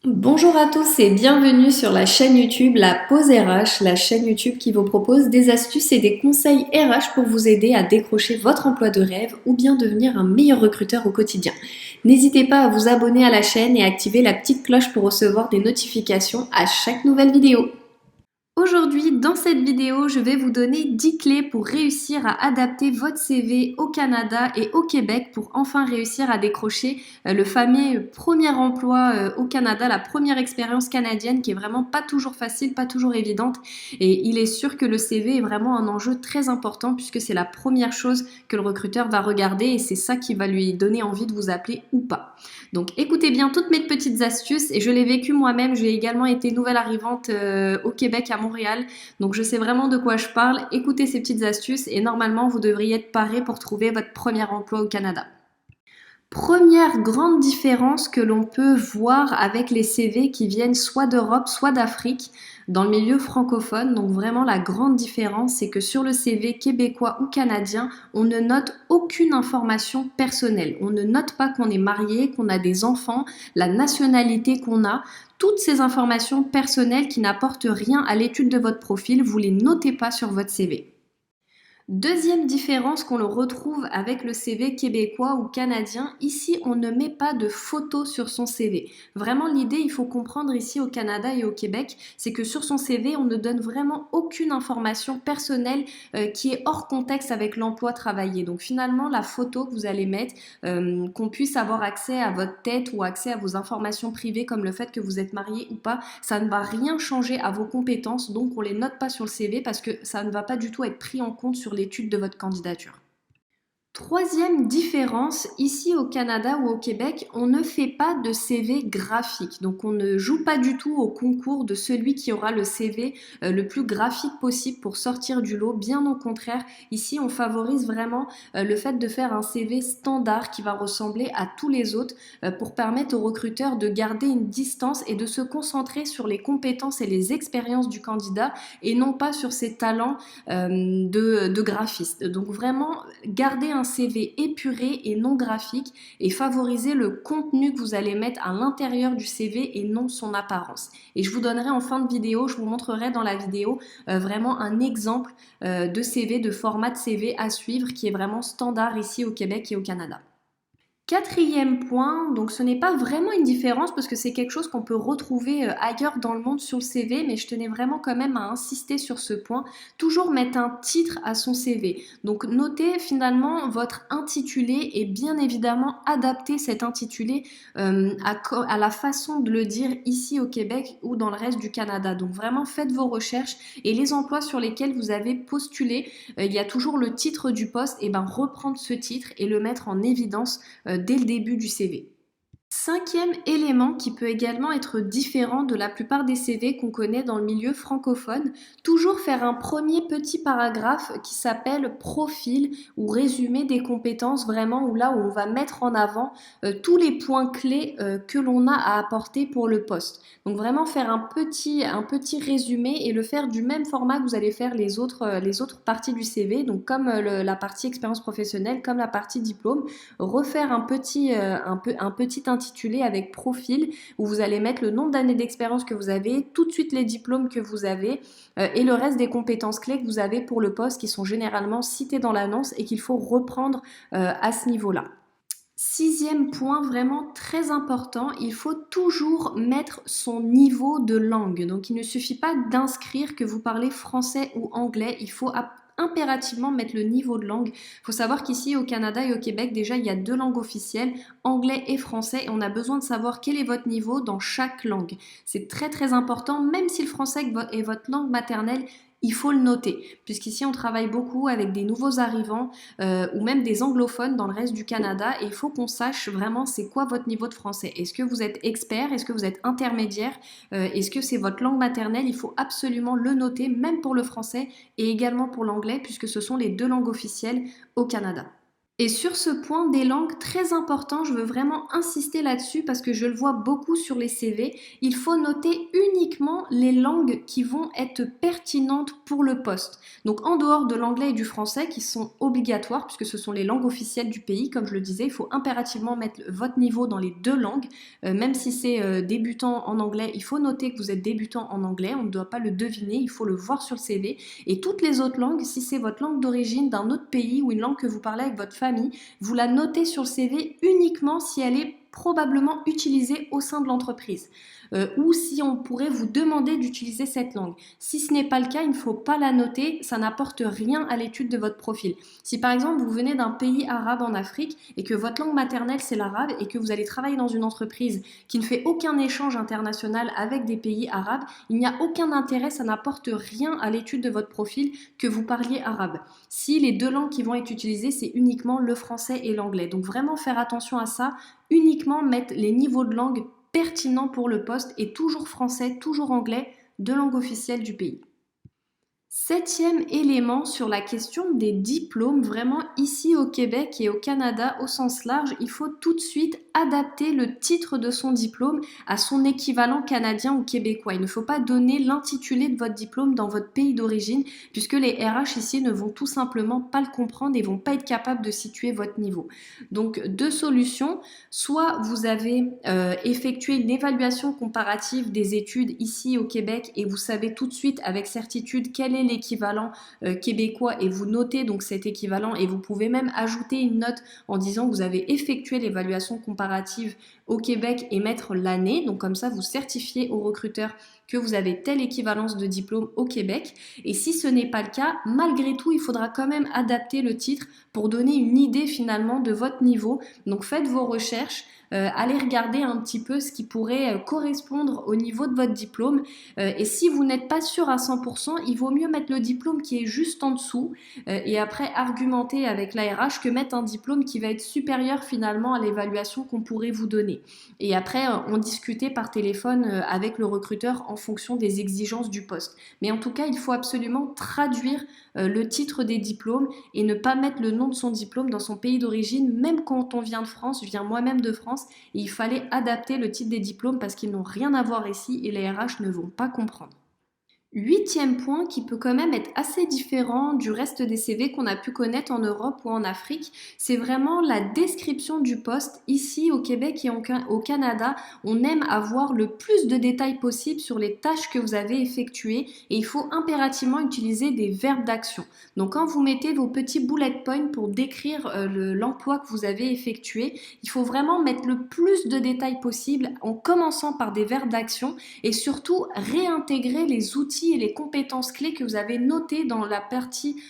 Bonjour à tous et bienvenue sur la chaîne YouTube La Pause RH, la chaîne YouTube qui vous propose des astuces et des conseils RH pour vous aider à décrocher votre emploi de rêve ou bien devenir un meilleur recruteur au quotidien. N'hésitez pas à vous abonner à la chaîne et activer la petite cloche pour recevoir des notifications à chaque nouvelle vidéo. Aujourd'hui, dans cette vidéo, je vais vous donner 10 clés pour réussir à adapter votre CV au Canada et au Québec pour enfin réussir à décrocher le fameux premier emploi au Canada, la première expérience canadienne qui est vraiment pas toujours facile, pas toujours évidente. Et il est sûr que le CV est vraiment un enjeu très important puisque c'est la première chose que le recruteur va regarder et c'est ça qui va lui donner envie de vous appeler ou pas. Donc écoutez bien toutes mes petites astuces et je l'ai vécu moi-même. J'ai également été nouvelle arrivante au Québec à Montréal. Donc je sais vraiment de quoi je parle. Écoutez ces petites astuces et normalement vous devriez être paré pour trouver votre premier emploi au Canada. Première grande différence que l'on peut voir avec les CV qui viennent soit d'Europe, soit d'Afrique dans le milieu francophone. Donc vraiment la grande différence, c'est que sur le CV québécois ou canadien, on ne note aucune information personnelle. On ne note pas qu'on est marié, qu'on a des enfants, la nationalité qu'on a. Toutes ces informations personnelles qui n'apportent rien à l'étude de votre profil, vous les notez pas sur votre CV. Deuxième différence qu'on le retrouve avec le CV québécois ou canadien, ici on ne met pas de photo sur son CV. Vraiment l'idée, il faut comprendre ici au Canada et au Québec, c'est que sur son CV on ne donne vraiment aucune information personnelle qui est hors contexte avec l'emploi travaillé. Donc finalement la photo que vous allez mettre, qu'on puisse avoir accès à votre tête ou accès à vos informations privées comme le fait que vous êtes marié ou pas, ça ne va rien changer à vos compétences, donc on les note pas sur le CV parce que ça ne va pas du tout être pris en compte sur l'étude de votre candidature. Troisième différence, ici au Canada ou au Québec, on ne fait pas de CV graphique. Donc on ne joue pas du tout au concours de celui qui aura le CV le plus graphique possible pour sortir du lot. Bien au contraire, ici on favorise vraiment le fait de faire un CV standard qui va ressembler à tous les autres pour permettre aux recruteurs de garder une distance et de se concentrer sur les compétences et les expériences du candidat et non pas sur ses talents de graphiste. Donc vraiment garder un CV épuré et non graphique et favoriser le contenu que vous allez mettre à l'intérieur du CV et non son apparence. Et je vous donnerai en fin de vidéo, je vous montrerai dans la vidéo vraiment un exemple de CV, de format de CV à suivre qui est vraiment standard ici au Québec et au Canada. Quatrième point, donc ce n'est pas vraiment une différence parce que c'est quelque chose qu'on peut retrouver ailleurs dans le monde sur le CV, mais je tenais vraiment quand même à insister sur ce point. Toujours mettre un titre à son CV. Donc notez finalement votre intitulé et bien évidemment adapter cet intitulé à la façon de le dire ici au Québec ou dans le reste du Canada. Donc vraiment faites vos recherches et les emplois sur lesquels vous avez postulé, il y a toujours le titre du poste, et ben reprendre ce titre et le mettre en évidence dès le début du CV. Cinquième élément qui peut également être différent de la plupart des CV qu'on connaît dans le milieu francophone, toujours faire un premier petit paragraphe qui s'appelle profil ou résumé des compétences, vraiment où là où on va mettre en avant tous les points clés que l'on a à apporter pour le poste. Donc vraiment faire un petit résumé et le faire du même format que vous allez faire les autres parties du CV, donc comme la partie expérience professionnelle, comme la partie diplôme, refaire un petit intitulé avec profil où vous allez mettre le nombre d'années d'expérience que vous avez, tout de suite les diplômes que vous avez et le reste des compétences clés que vous avez pour le poste qui sont généralement citées dans l'annonce et qu'il faut reprendre à ce niveau-là. Sixième point vraiment très important, il faut toujours mettre son niveau de langue. Donc il ne suffit pas d'inscrire que vous parlez français ou anglais, il faut impérativement mettre le niveau de langue. Il faut savoir qu'ici au Canada et au Québec, déjà il y a deux langues officielles, anglais et français, et on a besoin de savoir quel est votre niveau dans chaque langue. C'est très très important, même si le français est votre langue maternelle, il faut le noter, puisqu'ici on travaille beaucoup avec des nouveaux arrivants ou même des anglophones dans le reste du Canada et il faut qu'on sache vraiment c'est quoi votre niveau de français. Est-ce que vous êtes expert? Est-ce que vous êtes intermédiaire? Est-ce que c'est votre langue maternelle? Il faut absolument le noter, même pour le français et également pour l'anglais, puisque ce sont les deux langues officielles au Canada. Et sur ce point des langues, très important, je veux vraiment insister là-dessus parce que je le vois beaucoup sur les CV, il faut noter uniquement les langues qui vont être pertinentes pour le poste. Donc en dehors de l'anglais et du français qui sont obligatoires puisque ce sont les langues officielles du pays, comme je le disais, il faut impérativement mettre votre niveau dans les deux langues. Même si c'est débutant en anglais, il faut noter que vous êtes débutant en anglais, on ne doit pas le deviner, il faut le voir sur le CV. Et toutes les autres langues, si c'est votre langue d'origine d'un autre pays ou une langue que vous parlez avec votre famille, vous la notez sur le CV uniquement si elle est probablement utilisée au sein de l'entreprise ou si on pourrait vous demander d'utiliser cette langue. Si ce n'est pas le cas, il ne faut pas la noter, ça n'apporte rien à l'étude de votre profil. Si par exemple vous venez d'un pays arabe en Afrique et que votre langue maternelle c'est l'arabe et que vous allez travailler dans une entreprise qui ne fait aucun échange international avec des pays arabes, il n'y a aucun intérêt, ça n'apporte rien à l'étude de votre profil que vous parliez arabe. Si les deux langues qui vont être utilisées, c'est uniquement le français et l'anglais. Donc vraiment faire attention à ça, uniquement mettre les niveaux de langue pertinents pour le poste et toujours français, toujours anglais, deux langues officielles du pays. Septième élément sur la question des diplômes, vraiment ici au Québec et au Canada au sens large, il faut tout de suite adapter le titre de son diplôme à son équivalent canadien ou québécois. Il ne faut pas donner l'intitulé de votre diplôme dans votre pays d'origine puisque les RH ici ne vont tout simplement pas le comprendre et vont pas être capables de situer votre niveau. Donc deux solutions, soit vous avez effectué une évaluation comparative des études ici au Québec et vous savez tout de suite avec certitude quel est l'équivalent québécois et vous notez donc cet équivalent et vous pouvez même ajouter une note en disant que vous avez effectué l'évaluation comparative au Québec et mettre l'année, donc comme ça vous certifiez au recruteur que vous avez telle équivalence de diplôme au Québec. Et si ce n'est pas le cas, malgré tout, il faudra quand même adapter le titre pour donner une idée finalement de votre niveau. Donc faites vos recherches, allez regarder un petit peu ce qui pourrait correspondre au niveau de votre diplôme. Et si vous n'êtes pas sûr à 100%, il vaut mieux mettre le diplôme qui est juste en dessous et après argumenter avec l'ARH que mettre un diplôme qui va être supérieur finalement à l'évaluation qu'on pourrait vous donner. Et après, on discutait par téléphone avec le recruteur en fonction des exigences du poste. Mais en tout cas, il faut absolument traduire le titre des diplômes et ne pas mettre le nom de son diplôme dans son pays d'origine, même quand on vient de France. Je viens moi-même de France et il fallait adapter le titre des diplômes parce qu'ils n'ont rien à voir ici et les RH ne vont pas comprendre. Huitième point qui peut quand même être assez différent du reste des CV qu'on a pu connaître en Europe ou en Afrique, c'est vraiment la description du poste. Ici au Québec et au Canada, on aime avoir le plus de détails possible sur les tâches que vous avez effectuées et il faut impérativement utiliser des verbes d'action. Donc quand vous mettez vos petits bullet points pour décrire l'emploi que vous avez effectué, il faut vraiment mettre le plus de détails possible en commençant par des verbes d'action et surtout réintégrer les outils et les compétences clés que vous avez notées dans la partie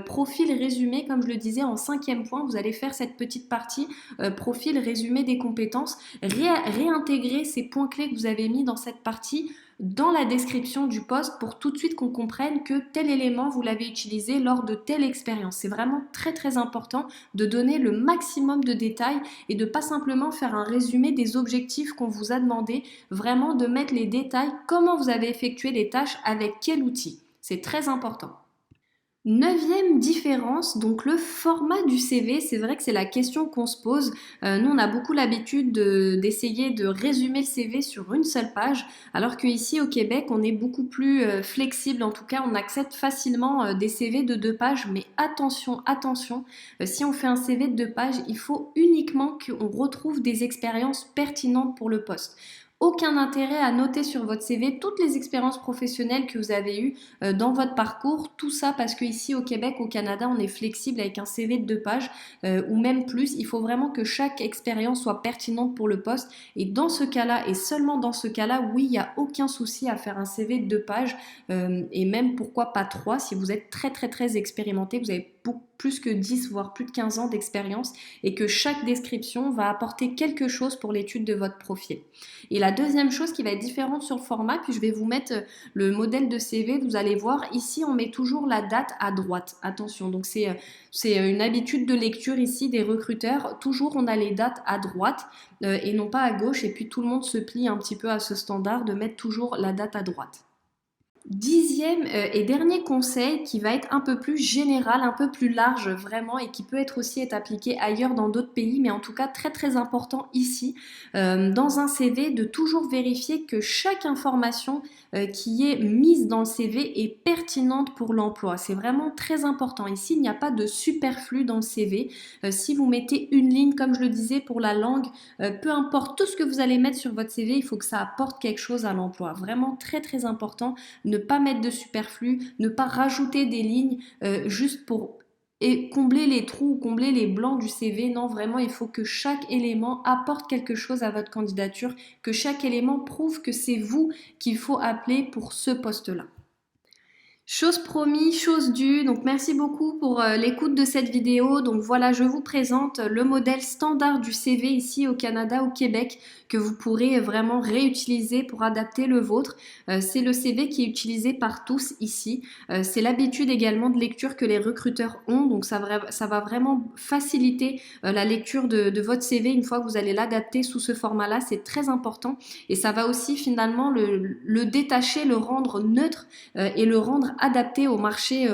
profil résumé. Comme je le disais en cinquième point, vous allez faire cette petite partie profil résumé des compétences, réintégrer ces points clés que vous avez mis dans cette partie dans la description du poste pour tout de suite qu'on comprenne que tel élément vous l'avez utilisé lors de telle expérience. C'est vraiment très très important de donner le maximum de détails et de pas simplement faire un résumé des objectifs qu'on vous a demandé, vraiment de mettre les détails, comment vous avez effectué les tâches, avec quel outil. C'est très important. Neuvième différence, donc le format du CV, c'est vrai que c'est la question qu'on se pose. Nous, on a beaucoup l'habitude d'essayer de résumer le CV sur une seule page, alors qu'ici au Québec, on est beaucoup plus flexible. En tout cas, on accepte facilement des CV de 2 pages, mais attention, attention, si on fait un CV de 2 pages, il faut uniquement qu'on retrouve des expériences pertinentes pour le poste. Aucun intérêt à noter sur votre CV toutes les expériences professionnelles que vous avez eues dans votre parcours, tout ça parce qu'ici au Québec, au Canada, on est flexible avec un CV de 2 pages ou même plus. Il faut vraiment que chaque expérience soit pertinente pour le poste et dans ce cas-là et seulement dans ce cas-là, oui, il n'y a aucun souci à faire un CV de 2 pages et même pourquoi pas 3 si vous êtes très très très expérimenté, vous avez plus que 10 voire plus de 15 ans d'expérience et que chaque description va apporter quelque chose pour l'étude de votre profil. Et la deuxième chose qui va être différente sur le format, puis je vais vous mettre le modèle de CV, vous allez voir, ici on met toujours la date à droite. Attention, donc c'est une habitude de lecture ici des recruteurs, toujours on a les dates à droite et non pas à gauche et puis tout le monde se plie un petit peu à ce standard de mettre toujours la date à droite. 10e et dernier conseil qui va être un peu plus général, un peu plus large vraiment et qui peut être aussi être appliqué ailleurs dans d'autres pays, mais en tout cas très très important ici, dans un CV, de toujours vérifier que chaque information qui est mise dans le CV est pertinente pour l'emploi. C'est vraiment très important. Ici, il n'y a pas de superflu dans le CV. Si vous mettez une ligne, comme je le disais, pour la langue, peu importe tout ce que vous allez mettre sur votre CV, il faut que ça apporte quelque chose à l'emploi. Vraiment très très important. Ne pas mettre de superflu, ne pas rajouter des lignes juste pour combler les trous, combler les blancs du CV. Non, vraiment, il faut que chaque élément apporte quelque chose à votre candidature, que chaque élément prouve que c'est vous qu'il faut appeler pour ce poste-là. Chose promis, chose due. Donc merci beaucoup pour l'écoute de cette vidéo. Donc voilà, je vous présente le modèle standard du CV ici au Canada, au Québec, que vous pourrez vraiment réutiliser pour adapter le vôtre. C'est le CV qui est utilisé par tous ici. C'est l'habitude également de lecture que les recruteurs ont. Donc ça va vraiment faciliter la lecture de votre CV une fois que vous allez l'adapter sous ce format-là. C'est très important. Et ça va aussi finalement le détacher, le rendre neutre et le rendre adapté au marché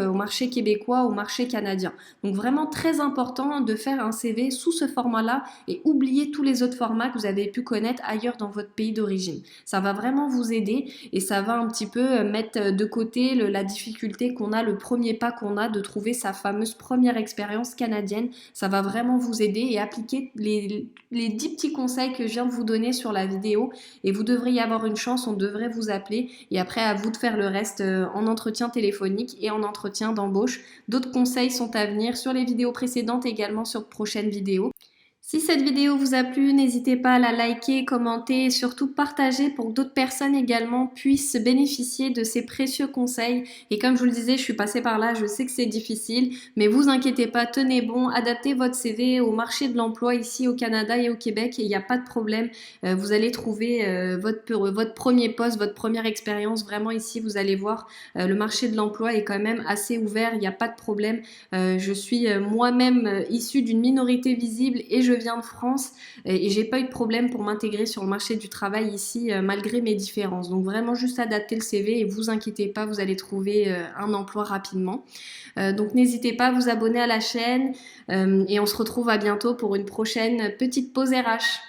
québécois, au marché canadien. Donc vraiment très important de faire un CV sous ce format-là et oublier tous les autres formats que vous avez pu connaître ailleurs dans votre pays d'origine. Ça va vraiment vous aider et ça va un petit peu mettre de côté la difficulté qu'on a, le premier pas qu'on a de trouver sa fameuse première expérience canadienne. Ça va vraiment vous aider et appliquer les 10 petits conseils que je viens de vous donner sur la vidéo et vous devriez avoir une chance, on devrait vous appeler et après à vous de faire le reste en entretien téléphonique et en entretien d'embauche. D'autres conseils sont à venir sur les vidéos précédentes et également sur de prochaines vidéos. Si cette vidéo vous a plu, n'hésitez pas à la liker, commenter et surtout partager pour que d'autres personnes également puissent bénéficier de ces précieux conseils. Et comme je vous le disais, je suis passée par là, je sais que c'est difficile, mais vous inquiétez pas, tenez bon, adaptez votre CV au marché de l'emploi ici au Canada et au Québec et il n'y a pas de problème. Vous allez trouver votre premier poste, votre première expérience. Vraiment ici, vous allez voir, le marché de l'emploi est quand même assez ouvert, il n'y a pas de problème. Je suis moi-même issue d'une minorité visible et je viens de France et j'ai pas eu de problème pour m'intégrer sur le marché du travail ici malgré mes différences. Donc vraiment juste adapter le CV et vous inquiétez pas, vous allez trouver un emploi rapidement. Donc n'hésitez pas à vous abonner à la chaîne et on se retrouve à bientôt pour une prochaine petite pause RH.